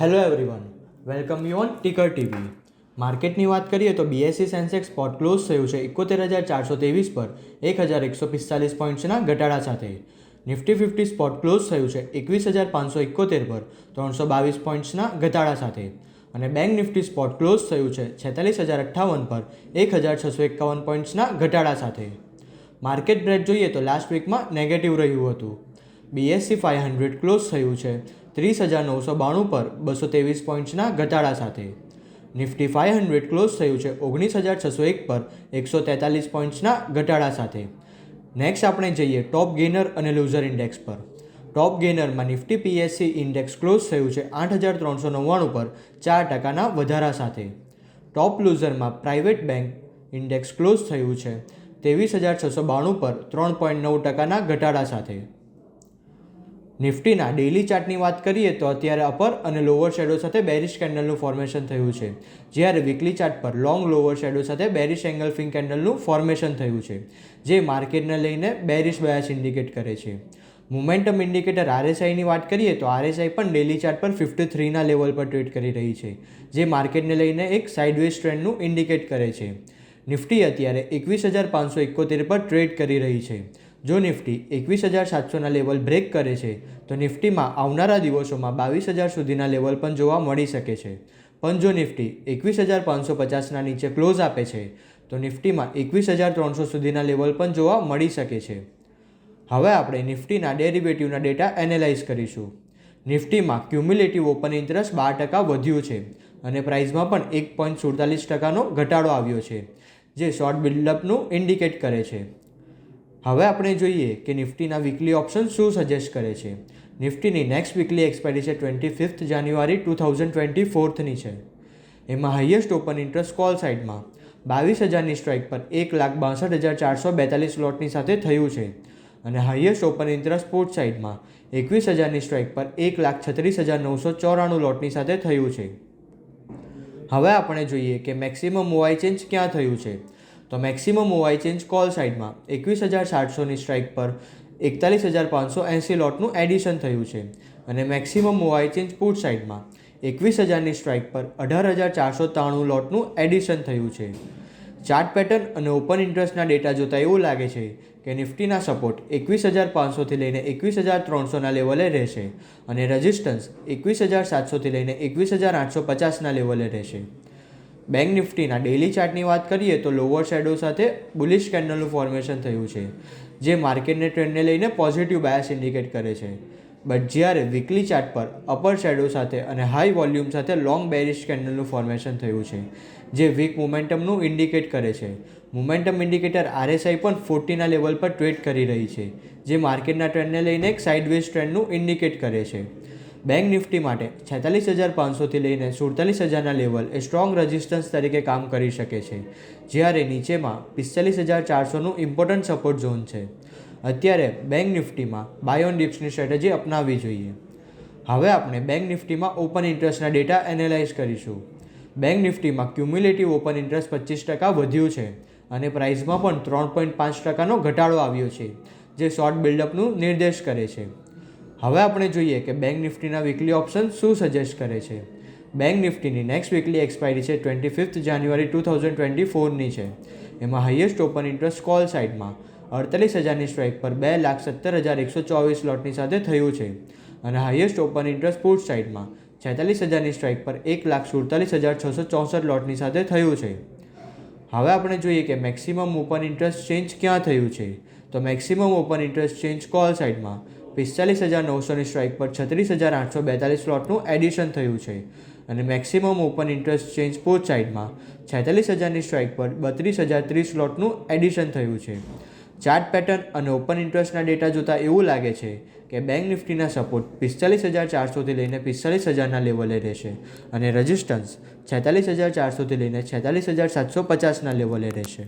Hello everyone, welcome you on ticker TV. માર્કેટની વાત કરીએ તો બીએસસી સેન્સેક્સ સ્પોટ ક્લોઝ થયું છે 71,423 પર 1,145 પોઈન્ટ્સના ઘટાડા સાથે. નિફ્ટી 50 સ્પોટ ક્લોઝ થયું છે 21,571 પર 322 પોઈન્ટ્સના ઘટાડા સાથે. અને બેંક નિફ્ટી સ્પોટ ક્લોઝ થયું છે 46,058 પર 1,651 પોઈન્ટ્સના ઘટાડા સાથે. માર્કેટ બ્રેડ જોઈએ તો લાસ્ટ વીકમાં નેગેટિવ રહ્યું હતું. બીએસસી 500 ક્લોઝ થયું છે 30,992 પર 223 પોઈન્ટ્સના ઘટાડા સાથે. નિફ્ટી 500 ક્લોઝ થયું છે 19,601 પર 143 પોઈન્ટ્સના ઘટાડા સાથે. નેક્સ્ટ આપણે જઈએ ટોપ ગેનર અને લૂઝર ઇન્ડેક્સ પર. ટોપ ગેનરમાં નિફ્ટી પીએસસી ઇન્ડેક્સ ક્લોઝ થયું છે 8,399 પર 4% વધારા સાથે. ટોપ લૂઝરમાં પ્રાઇવેટ બેંક ઇન્ડેક્સ ક્લોઝ થયું છે 23,692 પર 3.9%ના ઘટાડા સાથે. નિફ્ટીના ડેઇલી ચાર્ટની વાત કરીએ તો અત્યારે અપર અને લોઅર શેડો સાથે બેરિશ કેન્ડલનું ફોર્મેશન થયું છે, જ્યારે વીકલી ચાર્ટ પર લોંગ લોઅર શેડો સાથે બેરિશ એંગલ્ફિંગ કેન્ડલનું ફોર્મેશન થયું છે, જે માર્કેટને લઈને બેરિશ બાયસ ઇન્ડિકેટ કરે છે. મોમેન્ટમ ઇન્ડિકેટર આરએસઆઈની વાત કરીએ તો આરએસઆઈ પણ ડેઇલી ચાર્ટ પર 53ના લેવલ પર ટ્રેડ કરી રહી છે, જે માર્કેટને લઈને એક સાઇડવેઝ ટ્રેન્ડનું ઇન્ડિકેટ કરે છે. નિફ્ટી અત્યારે 21,571 પર ટ્રેડ કરી રહી છે. જો નિફ્ટી 21,700ના લેવલ બ્રેક કરે છે તો નિફ્ટીમાં આવનારા દિવસોમાં 22,000 સુધીના લેવલ પણ જોવા મળી શકે છે. પણ જો નિફ્ટી 21,550ના નીચે ક્લોઝ આપે છે તો નિફ્ટીમાં 21,300 સુધીના લેવલ પણ જોવા મળી શકે છે. હવે આપણે નિફ્ટીના ડેરિવેટિવના ડેટા એનાલાઇઝ કરીશું. નિફ્ટીમાં ક્યુમ્યુલેટિવ ઓપન ઇન્ટરેસ્ટ 12% વધ્યું છે અને પ્રાઇસમાં પણ 1.47%નો ઘટાડો આવ્યો છે, જે શોર્ટ બિલ્ડઅપનું ઇન્ડિકેટ કરે છે. હવે આપણે જોઈએ કે નિફ્ટીના વીકલી ઓપ્શન શું સજેસ્ટ કરે છે. નિફ્ટીની નેક્સ્ટ વીકલી એક્સપાયરી છે 25 જાન્યુઆરી 2024ની છે. એમાં હાઈએસ્ટ ઓપન ઇન્ટરેસ્ટ કોલ સાઇડમાં 22,000ની સ્ટ્રાઇક પર 1,62,442 લોટની સાથે થયું છે અને હાઈએસ્ટ ઓપન ઇન્ટરેસ્ટ પુટ સાઇડમાં 21,000ની સ્ટ્રાઇક પર 1,36,994 લોટની સાથે થયું છે. હવે આપણે જોઈએ કે મેક્સિમમ ઓવાઈ ચેન્જ ક્યાં થયું છે. તો મેક્સિમમ ઓવાઈ ચેન્જ કોલ સાઇડમાં 21,700ની સ્ટ્રાઇક પર 41,580 લોટનું એડિશન થયું છે અને મેક્સિમમ ઓવાઈ ચેન્જ પુટ સાઇડમાં 21,000ની સ્ટ્રાઇક પર 18,493 લોટનું એડિશન થયું છે. ચાર્ટ પેટર્ન અને ઓપન ઇન્ટરેસ્ટના ડેટા જોતાં એવું લાગે છે કે નિફ્ટીના સપોર્ટ 21,500થી લઈને 21,300ના લેવલે રહેશે અને રેઝિસ્ટન્સ 21,700થી લઈને 21,850ના લેવલે રહેશે. બેંક નિફ્ટીના ડેઇલી ચાર્ટની વાત કરીએ તો લોઅર શેડો સાથે બુલિશ કેન્ડલનું ફોર્મેશન થયું છે, જે માર્કેટને ટ્રેન્ડને લઈને પોઝિટિવ બાયસ ઇન્ડિકેટ કરે છે. બટ જ્યારે વીકલી ચાર્ટ પર અપર શેડો સાથે અને હાઈ વોલ્યુમ સાથે લોંગ બેરિશ કેન્ડલનું ફોર્મેશન થયું છે, જે વીક મોમેન્ટમનું ઇન્ડિકેટ કરે છે. મોમેન્ટમ ઇન્ડિકેટર આરએસઆઈ પણ 40ના લેવલ પર ટ્રેડ કરી રહી છે, જે માર્કેટના ટ્રેન્ડને લઈને એક સાઇડવેઝ ટ્રેન્ડનું ઇન્ડિકેટ કરે છે. બેંક નિફ્ટી માટે 46,500થી લઈને 47,000ના લેવલ એ સ્ટ્રોંગ રેઝિસ્ટન્સ તરીકે કામ કરી શકે છે, જ્યારે નીચેમાં 45,400નું ઇમ્પોર્ટન્ટ સપોર્ટ ઝોન છે. અત્યારે બેંક નિફ્ટીમાં બાય ઓન ડિપ્સની સ્ટ્રેટેજી અપનાવવી જોઈએ. હવે આપણે બેંક નિફ્ટીમાં ઓપન ઇન્ટરેસ્ટના ડેટા એનાલાઇઝ કરીશું. બેંક નિફ્ટીમાં ક્યુમ્યુલેટિવ ઓપન ઇન્ટરેસ્ટ 25% વધ્યું છે અને પ્રાઇસમાં પણ 3.5%નો ઘટાડો આવ્યો છે, જે શોર્ટ બિલ્ડઅપનું નિર્દેશ કરે છે. હવે આપણે જોઈએ કે બેંક નિફ્ટીના વીકલી ઓપ્શન શું સજેસ્ટ કરે છે. બેંક નિફ્ટીની નેક્સ્ટ વીકલી એક્સપાયરી છે 25 જાન્યુઆરી 2024ની છે. એમાં હાઈએસ્ટ ઓપન ઇન્ટરેસ્ટ કોલ સાઇડમાં 48,000ની સ્ટ્રાઇક પર 2,70,124 લોટની સાથે થયું છે અને હાઈએસ્ટ ઓપન ઇન્ટરેસ્ટ પુટ સાઇડમાં 46,000ની સ્ટ્રાઇક પર 1,47,664 લોટની સાથે થયું છે. હવે આપણે જોઈએ કે મેક્સિમમ ઓપન ઇન્ટરેસ્ટ ચેન્જ ક્યાં થયું છે. તો maximum open interest change call સાઇડમાં 45,900ની સ્ટ્રાઇક પર 36,842 લોટનું એડિશન થયું છે અને maximum open interest change put સાઇડમાં 46,000ની સ્ટ્રાઇક પર 32,030 લોટનું એડિશન થયું છે. ચાર્ટ પેટર્ન અને ઓપન ઇન્ટરેસ્ટના ડેટા જોતાં એવું લાગે છે કે બેંક નિફ્ટીના સપોર્ટ 45,400થી લઈને 45,000ના લેવલે રહેશે અને રેઝિસ્ટન્સ 46,400થી લઈને 46,750ના લેવલે રહેશે.